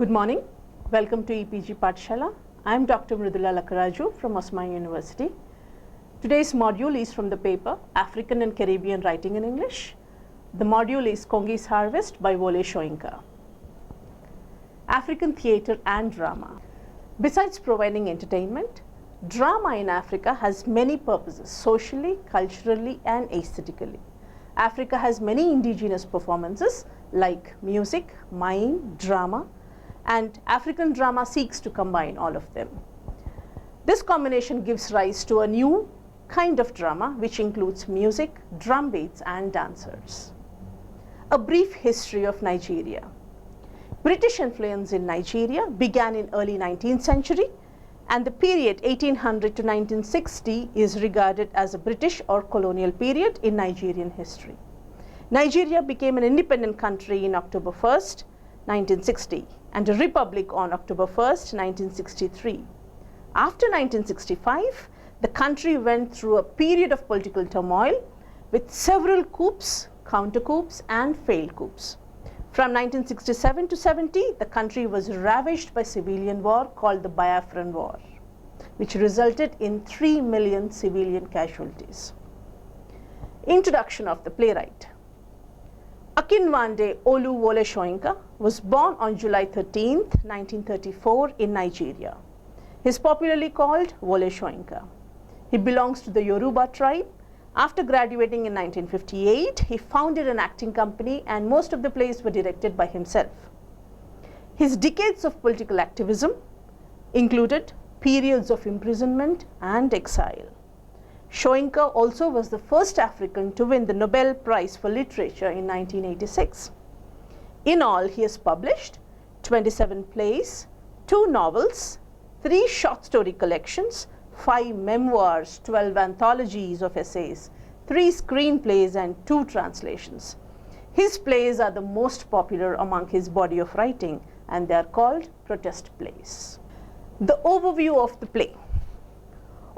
Good morning. Welcome to EPG Pathshala. I am Dr. Mridula Lakkaraju from Osmania University. Today's module is from the paper African and Caribbean Writing in English. The module is Kongi's Harvest by Wole Soyinka. African theatre and drama. Besides providing entertainment, drama in Africa has many purposes socially, culturally, and aesthetically. Africa has many indigenous performances like music, mime, drama, and African drama seeks to combine all of them. This combination gives rise to a new kind of drama which includes music, drum beats, and dancers. A brief history of Nigeria. British influence in Nigeria began in early 19th century, and the period 1800 to 1960 is regarded as a British or colonial period in Nigerian history. Nigeria became an independent country in October 1st, 1960, and a republic on October 1st, 1963. After 1965, the country went through a period of political turmoil with several coups, counter-coups, and failed coups. From 1967 to 70, the country was ravaged by civilian war called the Biafran War, which resulted in 3 million civilian casualties. Introduction of the playwright. Akinwande Olu Wole Soyinka was born on July 13, 1934 in Nigeria. He is popularly called Wole Soyinka. He belongs to the Yoruba tribe. After graduating in 1958, he founded an acting company and most of the plays were directed by himself. His decades of political activism included periods of imprisonment and exile. Soyinka also was the first African to win the Nobel Prize for Literature in 1986. In all, he has published 27 plays, 2 novels, 3 short story collections, 5 memoirs, 12 anthologies of essays, 3 screenplays, and 2 translations. His plays are the most popular among his body of writing, and they are called protest plays. The overview of the play.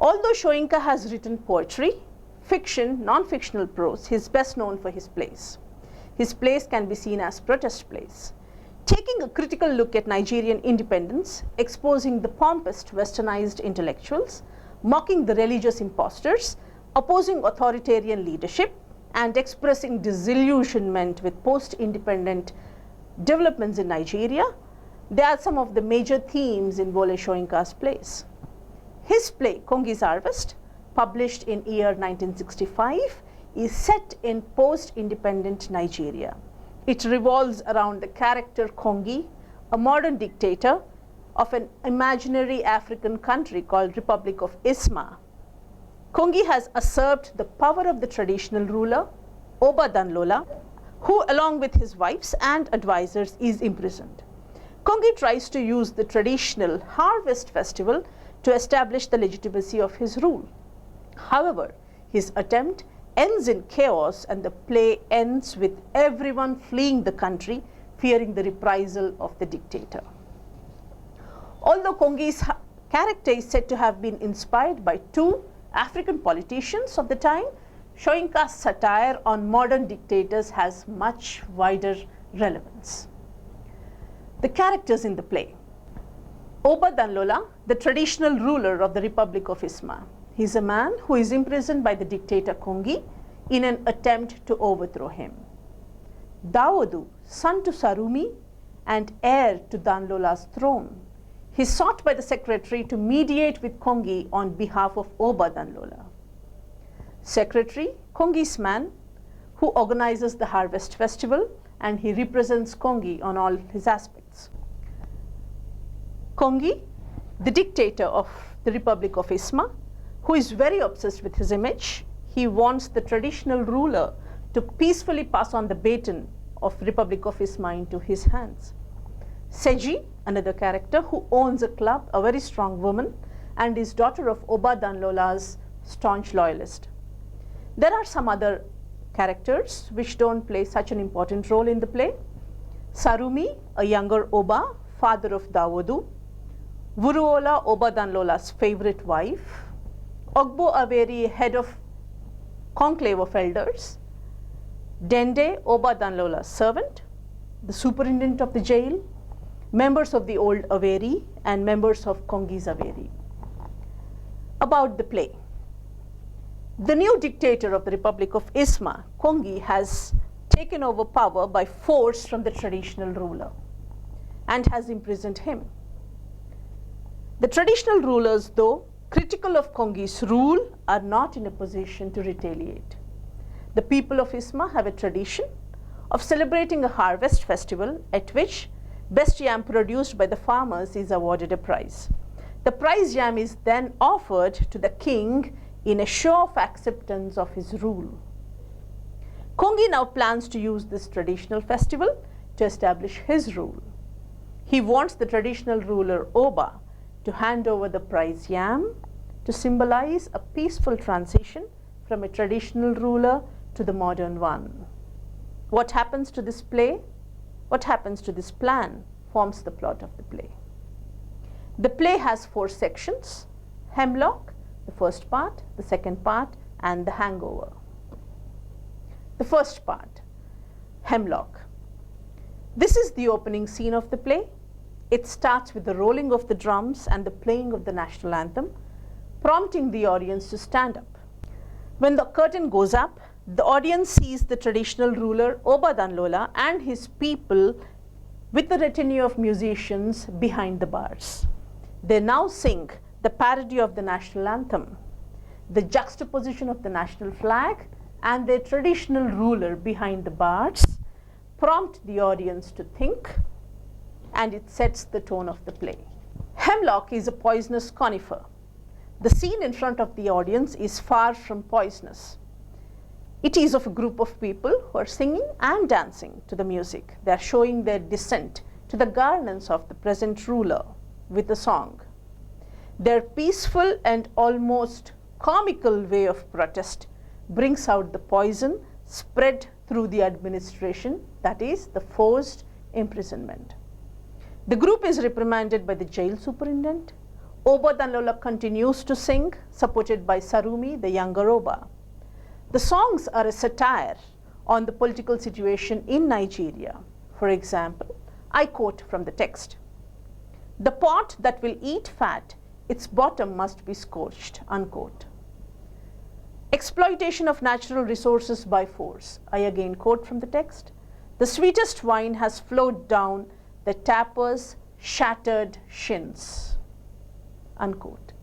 Although Soyinka has written poetry, fiction, non-fictional prose, he is best known for his plays. His plays can be seen as protest plays. Taking a critical look at Nigerian independence, exposing the pompous westernized intellectuals, mocking the religious impostors, opposing authoritarian leadership, and expressing disillusionment with post-independent developments in Nigeria, they are some of the major themes in Wole Soyinka's plays. His play, Kongi's Harvest, published in year 1965, is set in post-independent Nigeria. It revolves around the character Kongi, a modern dictator of an imaginary African country called Republic of Isma. Kongi has usurped the power of the traditional ruler, Oba Danlola, who along with his wives and advisors is imprisoned. Kongi tries to use the traditional harvest festival to establish the legitimacy of his rule. However, his attempt ends in chaos and the play ends with everyone fleeing the country, fearing the reprisal of the dictator. Although Kongi's character is said to have been inspired by 2 African politicians of the time, Soyinka's satire on modern dictators has much wider relevance. The characters in the play. Oba Danlola, the traditional ruler of the Republic of Isma. He is a man who is imprisoned by the dictator Kongi in an attempt to overthrow him. Dawodu, son to Sarumi and heir to Danlola's throne. He is sought by the secretary to mediate with Kongi on behalf of Oba Danlola. Secretary, Kongi's man, who organizes the harvest festival, and he represents Kongi on all his aspects. Kongi, the dictator of the Republic of Isma, who is very obsessed with his image. He wants the traditional ruler to peacefully pass on the baton of Republic of Isma into his hands. Seji, another character who owns a club, a very strong woman, and is daughter of Oba Danlola's staunch loyalist. There are some other characters which don't play such an important role in the play. Sarumi, a younger Oba, father of Dawodu. Wuruola, Oba Danlola's favorite wife. Ogbo Averi, head of conclave of elders. Dende, Oba Danlola's servant. The superintendent of the jail. members of the old Averi and members of Kongi's Averi. About the play. The new dictator of the Republic of Isma, Kongi, has taken over power by force from the traditional ruler and has imprisoned him. The traditional rulers, though critical of Kongi's rule, are not in a position to retaliate. The people of Isma have a tradition of celebrating a harvest festival at which best yam produced by the farmers is awarded a prize. The prize yam is then offered to the king in a show of acceptance of his rule. Kongi now plans to use this traditional festival to establish his rule. He wants the traditional ruler Oba to hand over the prize yam to symbolize a peaceful transition from a traditional ruler to the modern one. What happens to this play? What happens to this plan forms the plot of the play. The play has 4 sections: Hemlock, the first part, the second part, and the Hangover. The first part, Hemlock. This is the opening scene of the play. It starts with the rolling of the drums and the playing of the national anthem, prompting the audience to stand up. When the curtain goes up, the audience sees the traditional ruler Oba Danlola and his people with the retinue of musicians behind the bars. They now sing the parody of the national anthem, the juxtaposition of the national flag and their traditional ruler behind the bars prompt the audience to think, and it sets the tone of the play. Hemlock is a poisonous conifer. The scene in front of the audience is far from poisonous. It is of a group of people who are singing and dancing to the music. They are showing their dissent to the governance of the present ruler with a song. Their peaceful and almost comical way of protest brings out the poison spread through the administration, that is, the forced imprisonment. The group is reprimanded by the jail superintendent. Oba Danlola continues to sing, supported by Sarumi, the younger Oba. The songs are a satire on the political situation in Nigeria. For example, I quote from the text: "The pot that will eat fat, its bottom must be scorched," unquote. Exploitation of natural resources by force. I again quote from the text: "The sweetest wine has flowed down the tapper's shattered shins," unquote.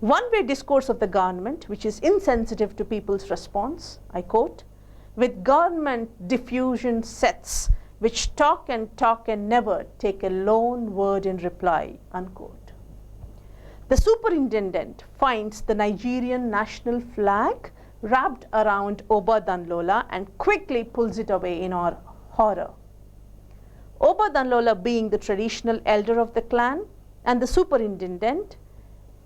One-way discourse of the government, which is insensitive to people's response. I quote: "With government diffusion sets, which talk and never take a lone word in reply," unquote. The superintendent finds the Nigerian national flag wrapped around Oba Danlola and quickly pulls it away in horror. Oba Danlola, being the traditional elder of the clan, and the superintendent,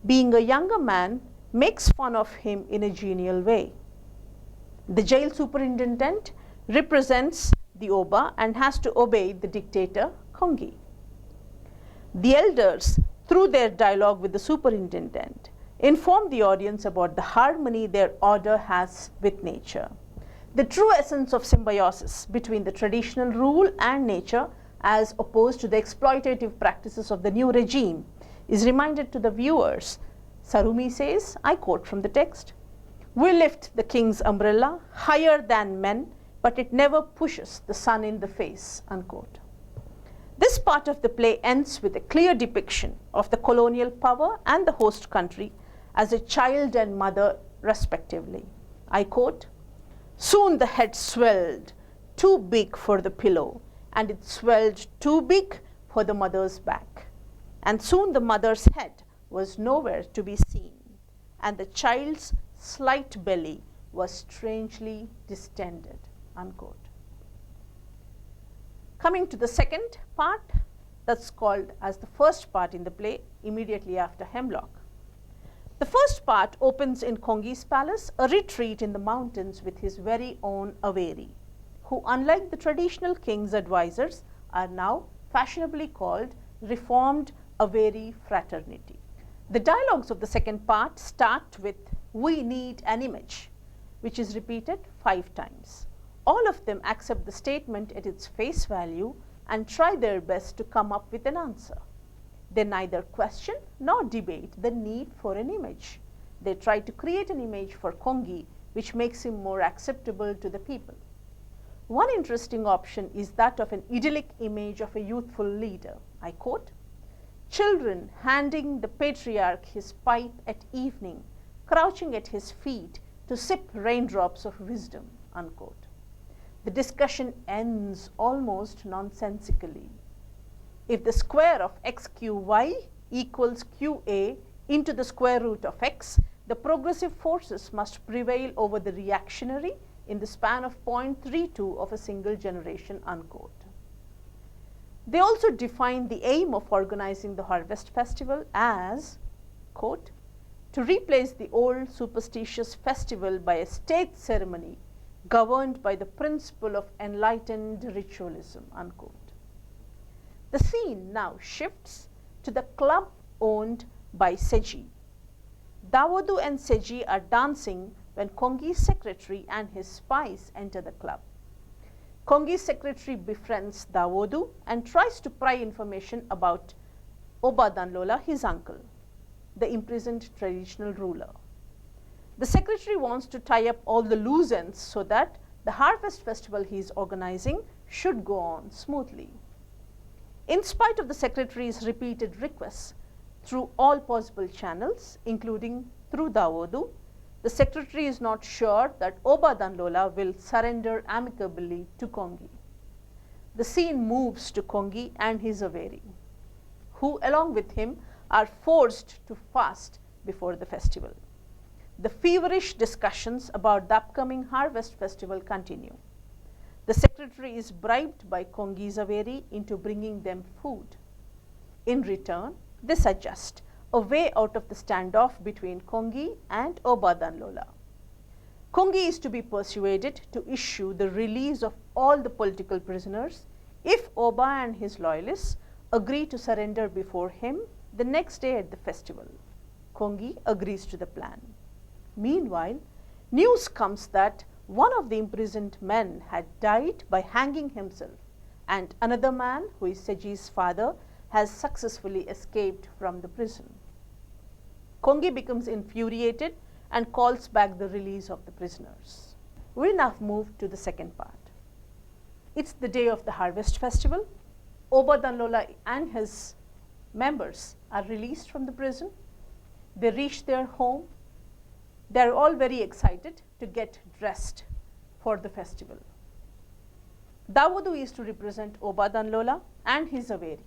being a younger man, makes fun of him in a genial way. The jail superintendent represents the Oba and has to obey the dictator, Kongi. The elders, through their dialogue with the superintendent, inform the audience about the harmony their order has with nature. The true essence of symbiosis between the traditional rule and nature, as opposed to the exploitative practices of the new regime, is reminded to the viewers. Sarumi says, I quote from the text: "We lift the king's umbrella higher than men, but it never pushes the sun in the face," unquote. This part of the play ends with a clear depiction of the colonial power and the host country as a child and mother respectively. I quote: "Soon the head swelled too big for the pillow, and it swelled too big for the mother's back. And soon the mother's head was nowhere to be seen, and the child's slight belly was strangely distended," unquote. Coming to the second part, that's called as the first part in the play, immediately after Hemlock. The first part opens in Kongi's palace, a retreat in the mountains with his very own Averi, who, unlike the traditional king's advisors, are now fashionably called Reformed Averi Fraternity. The dialogues of the second part start with "We need an image," which is repeated 5 times. All of them accept the statement at its face value and try their best to come up with an answer. They neither question nor debate the need for an image. They try to create an image for Kongi which makes him more acceptable to the people. One interesting option is that of an idyllic image of a youthful leader. I quote, "Children handing the patriarch his pipe at evening, crouching at his feet to sip raindrops of wisdom," unquote. The discussion ends almost nonsensically. If the square of xqy equals qa into the square root of x, the progressive forces must prevail over the reactionary in the span of 0.32 of a single generation, unquote. They also define the aim of organizing the harvest festival as, quote, "to replace the old superstitious festival by a state ceremony governed by the principle of enlightened ritualism," unquote. The scene now shifts to the club owned by Seji. Dawodu and Seji are dancing when Kongi's secretary and his spies enter the club. Kongi's secretary befriends Dawodu and tries to pry information about Obadanlola, his uncle, the imprisoned traditional ruler. The secretary wants to tie up all the loose ends so that the harvest festival he is organizing should go on smoothly. In spite of the secretary's repeated requests through all possible channels, including through Dawodu, the secretary is not sure that Obadanlola will surrender amicably to Kongi. The scene moves to Kongi and his Averi, who along with him are forced to fast before the festival. The feverish discussions about the upcoming harvest festival continue. The secretary is bribed by Kongi's Averi into bringing them food. In return, they suggest a way out of the standoff between Kongi and Obadanlola. Kongi is to be persuaded to issue the release of all the political prisoners if Oba and his loyalists agree to surrender before him the next day at the festival. Kongi agrees to the plan. Meanwhile, news comes that one of the imprisoned men had died by hanging himself, and another man, who is Seji's father, has successfully escaped from the prison. Kongi becomes infuriated and calls back the release of the prisoners. We now move to the second part. It's the day of the harvest festival. Obadanlola and his members are released from the prison. They reach their home. They're all very excited to get dressed for the festival. Dawodu is to represent Obadanlola and his Averi,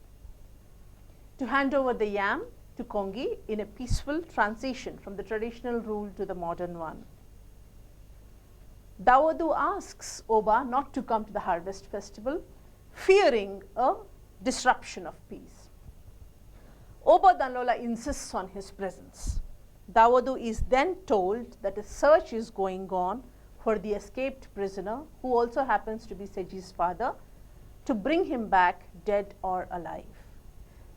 to hand over the yam to Kongi in a peaceful transition from the traditional rule to the modern one. Dawodu asks Oba not to come to the harvest festival, fearing a disruption of peace. Obadanlola insists on his presence. Dawodu is then told that a search is going on for the escaped prisoner, who also happens to be Seji's father, to bring him back dead or alive.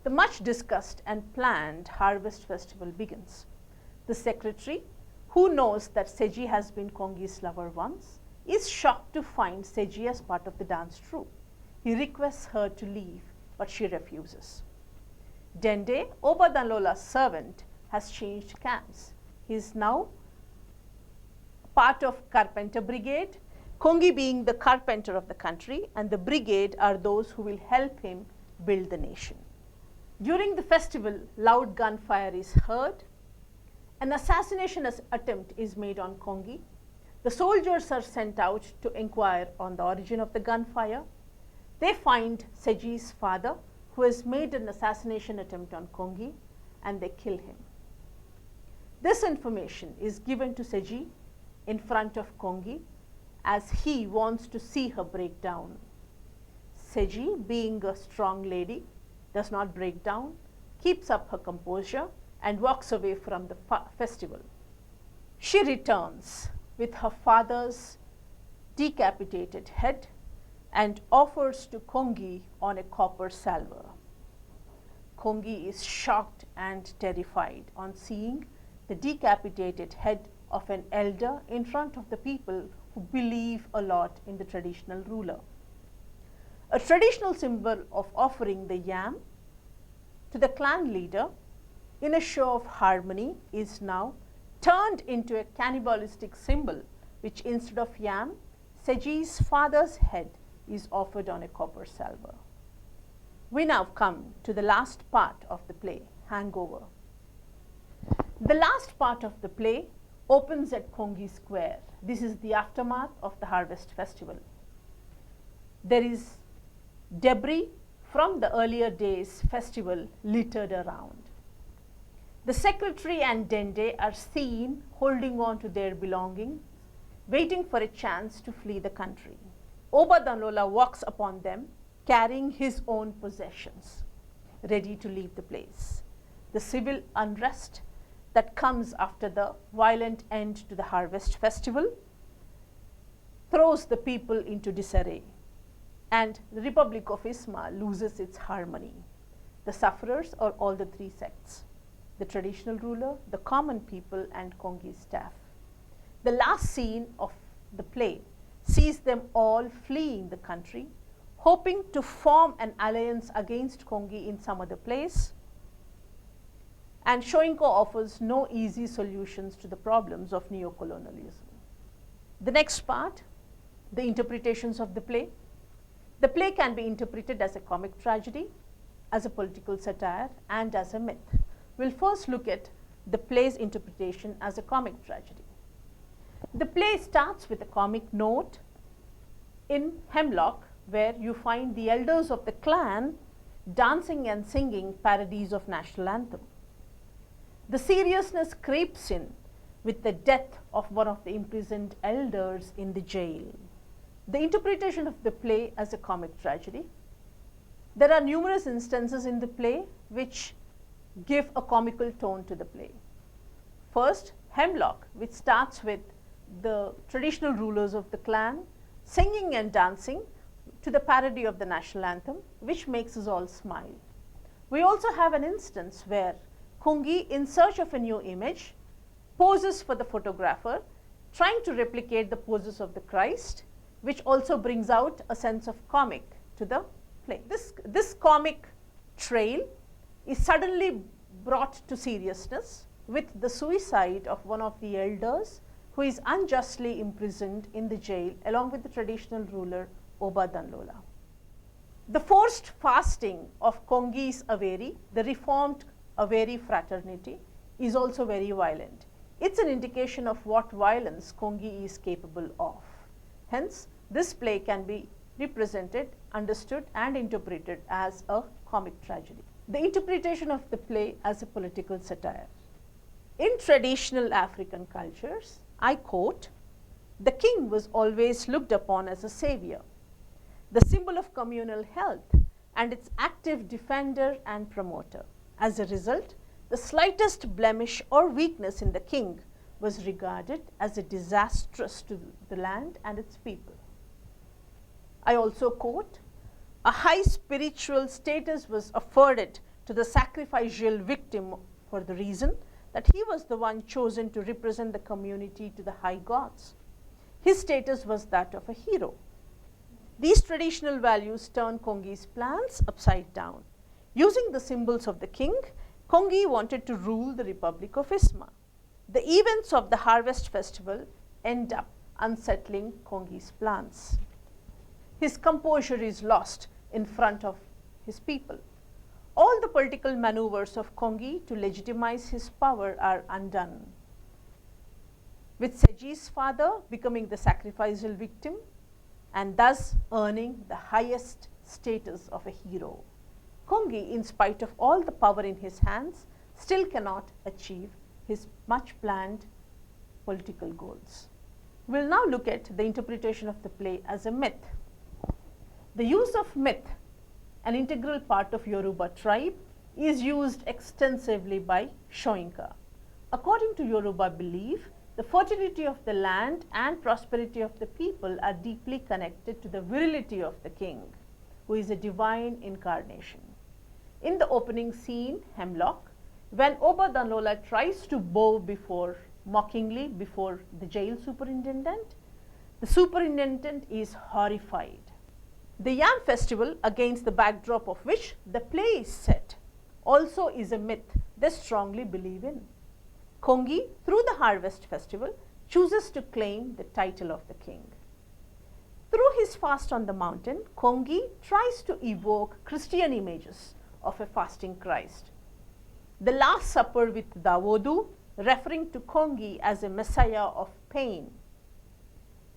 The much discussed and planned harvest festival begins. The secretary, who knows that Seji has been Kongi's lover once, is shocked to find Seji as part of the dance troupe. He requests her to leave, but she refuses. Dende, Obadanlola's servant, has changed camps. He is now part of Carpenter Brigade, Kongi being the carpenter of the country, and the brigade are those who will help him build the nation. During the festival, loud gunfire is heard. An assassination attempt is made on Kongi. The soldiers are sent out to inquire on the origin of the gunfire. They find Seji's father, who has made an assassination attempt on Kongi, and they kill him. This information is given to Seji in front of Kongi, as he wants to see her break down. Seji, being a strong lady, does not break down, keeps up her composure, and walks away from the festival. She returns with her father's decapitated head and offers to Kongi on a copper salver. Kongi is shocked and terrified on seeing the decapitated head of an elder in front of the people who believe a lot in the traditional ruler. A traditional symbol of offering the yam to the clan leader in a show of harmony is now turned into a cannibalistic symbol, which instead of yam, Seji's father's head is offered on a copper salver. We now come to the last part of the play, Hangover. The last part of the play opens at Kongi Square. This is the aftermath of the Harvest Festival. There is debris from the earlier days' festival littered around. The secretary and Dende are seen holding on to their belongings, waiting for a chance to flee the country. Oba Danlola walks upon them, carrying his own possessions, ready to leave the place. The civil unrest that comes after the violent end to the Harvest Festival throws the people into disarray, and the Republic of Isma loses its harmony. The sufferers are all the three sects: the traditional ruler, the common people, and Kongi's staff. The last scene of the play sees them all fleeing the country, hoping to form an alliance against Kongi in some other place. And Soyinka offers no easy solutions to the problems of neocolonialism. The next part, the interpretations of the play. The play can be interpreted as a comic tragedy, as a political satire, and as a myth. We'll first look at the play's interpretation as a comic tragedy. The play starts with a comic note in Hemlock, where you find the elders of the clan dancing and singing parodies of national anthem. The seriousness creeps in with the death of one of the imprisoned elders in the jail. The interpretation of the play as a comic tragedy. There are numerous instances in the play which give a comical tone to the play. First, Hemlock, which starts with the traditional rulers of the clan singing and dancing to the parody of the national anthem, which makes us all smile. We also have an instance where Kongi, in search of a new image, poses for the photographer, trying to replicate the poses of the Christ, which also brings out a sense of comic to the play. This comic trail is suddenly brought to seriousness with the suicide of one of the elders who is unjustly imprisoned in the jail along with the traditional ruler Oba Danlola. The forced fasting of Kongi's Averi, the reformed Averi fraternity, is also very violent. It's an indication of what violence Kongi is capable of. Hence, this play can be represented, understood, and interpreted as a comic tragedy. The interpretation of the play as a political satire. In traditional African cultures, I quote, "The king was always looked upon as a savior, the symbol of communal health, and its active defender and promoter. As a result, the slightest blemish or weakness in the king was regarded as a disastrous to the land and its people." I also quote, "A high spiritual status was afforded to the sacrificial victim for the reason that he was the one chosen to represent the community to the high gods. His status was that of a hero." These traditional values turn Kongi's plans upside down. Using the symbols of the king, Kongi wanted to rule the Republic of Isma. The events of the Harvest Festival end up unsettling Kongi's plans. His composure is lost in front of his people. All the political maneuvers of Kongi to legitimize his power are undone, with Seji's father becoming the sacrificial victim and thus earning the highest status of a hero. Kongi, in spite of all the power in his hands, still cannot achieve his much planned political goals. We'll now look at the interpretation of the play as a myth. The use of myth, an integral part of Yoruba tribe, is used extensively by Soyinka. According to Yoruba belief, the fertility of the land and prosperity of the people are deeply connected to the virility of the king, who is a divine incarnation. In the opening scene, Hemlock, when Oba Danlola tries to bow mockingly before the jail superintendent, the superintendent is horrified. The Yam festival, against the backdrop of which the play is set, also is a myth they strongly believe in. Kongi, through the harvest festival, chooses to claim the title of the king. Through his fast on the mountain, Kongi tries to evoke Christian images of a fasting Christ. The Last Supper with Dawodu, referring to Kongi as a messiah of pain.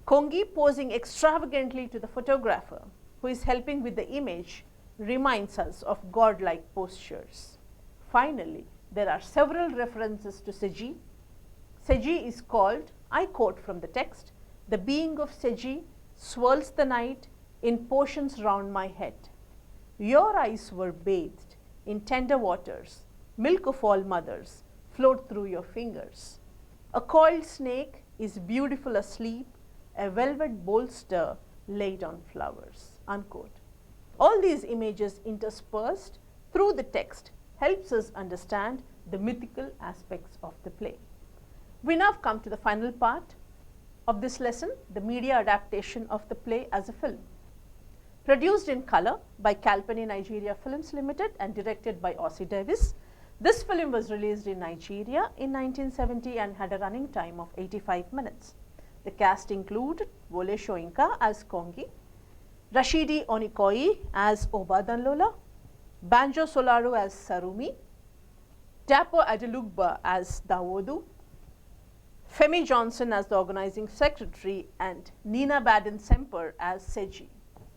Kongi posing extravagantly to the photographer, who is helping with the image, reminds us of godlike postures. Finally, there are several references to Seji. Seji is called, I quote from the text, "The being of Seji swirls the night in portions round my head. Your eyes were bathed in tender waters, milk of all mothers flowed through your fingers. A coiled snake is beautiful asleep, a velvet bolster laid on flowers." Unquote. All these images interspersed through the text helps us understand the mythical aspects of the play. We now come to the final part of this lesson, the media adaptation of the play as a film. Produced in color by Kalpani Nigeria Films Limited and directed by Ossie Davis, this film was released in Nigeria in 1970 and had a running time of 85 minutes. The cast included Wole Soyinka as Kongi, Rashidi Onikoi as Obadanlola, Banjo Solaru as Sarumi, Dapo Adelugba as Dawodu, Femi Johnson as the organizing secretary, and Nina Baden Semper as Seji.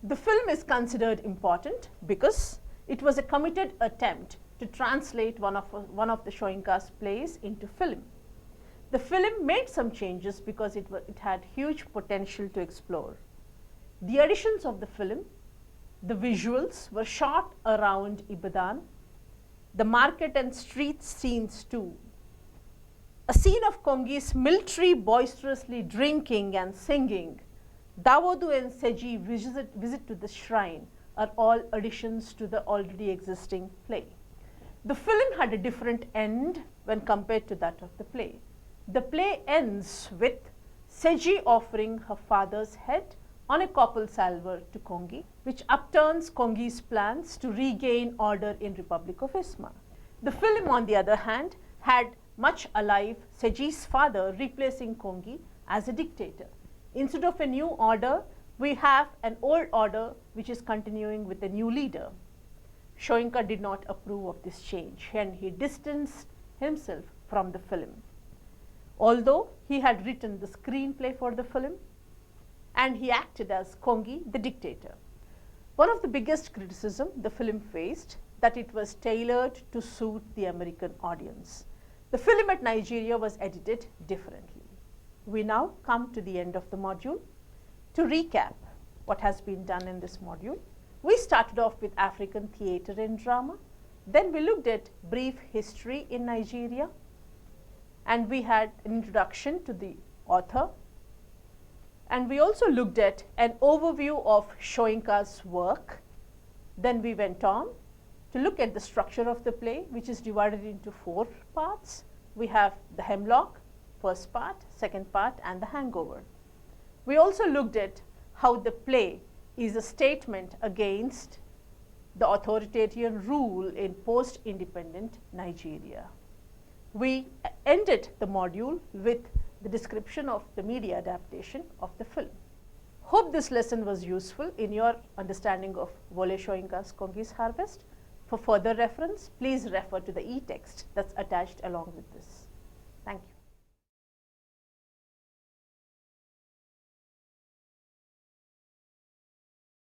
The film is considered important because it was a committed attempt to translate one of the Soyinka's plays into film. The film made some changes because it had huge potential to explore. The additions of the film, the visuals were shot around Ibadan, the market and street scenes too. A scene of Kongi's military boisterously drinking and singing, Dawodu and Seji visit to the shrine are all additions to the already existing play. The film had a different end when compared to that of the play. The play ends with Seji offering her father's head on a copal salver to Kongi, which upturns Kongi's plans to regain order in Republic of Isma. The film, on the other hand, had much alive Seji's father replacing Kongi as a dictator. Instead of a new order, we have an old order which is continuing with a new leader. Soyinka did not approve of this change and he distanced himself from the film. Although he had written the screenplay for the film and he acted as Kongi, the dictator. One of the biggest criticism the film faced that it was tailored to suit the American audience. The film at Nigeria was edited differently. We now come to the end of the module. To recap what has been done in this module, we started off with African theatre and drama. Then we looked at brief history in Nigeria, and we had an introduction to the author. And we also looked at an overview of Soyinka's work. Then we went on to look at the structure of the play, which is divided into 4 parts. We have the Hemlock, first part, second part, and the Hangover. We also looked at how the play is a statement against the authoritarian rule in post-independent Nigeria. We ended the module with the description of the media adaptation of the film. Hope this lesson was useful in your understanding of Wole Soyinka's Kongi's Harvest. For further reference, please refer to the e-text that's attached along with this. Thank you.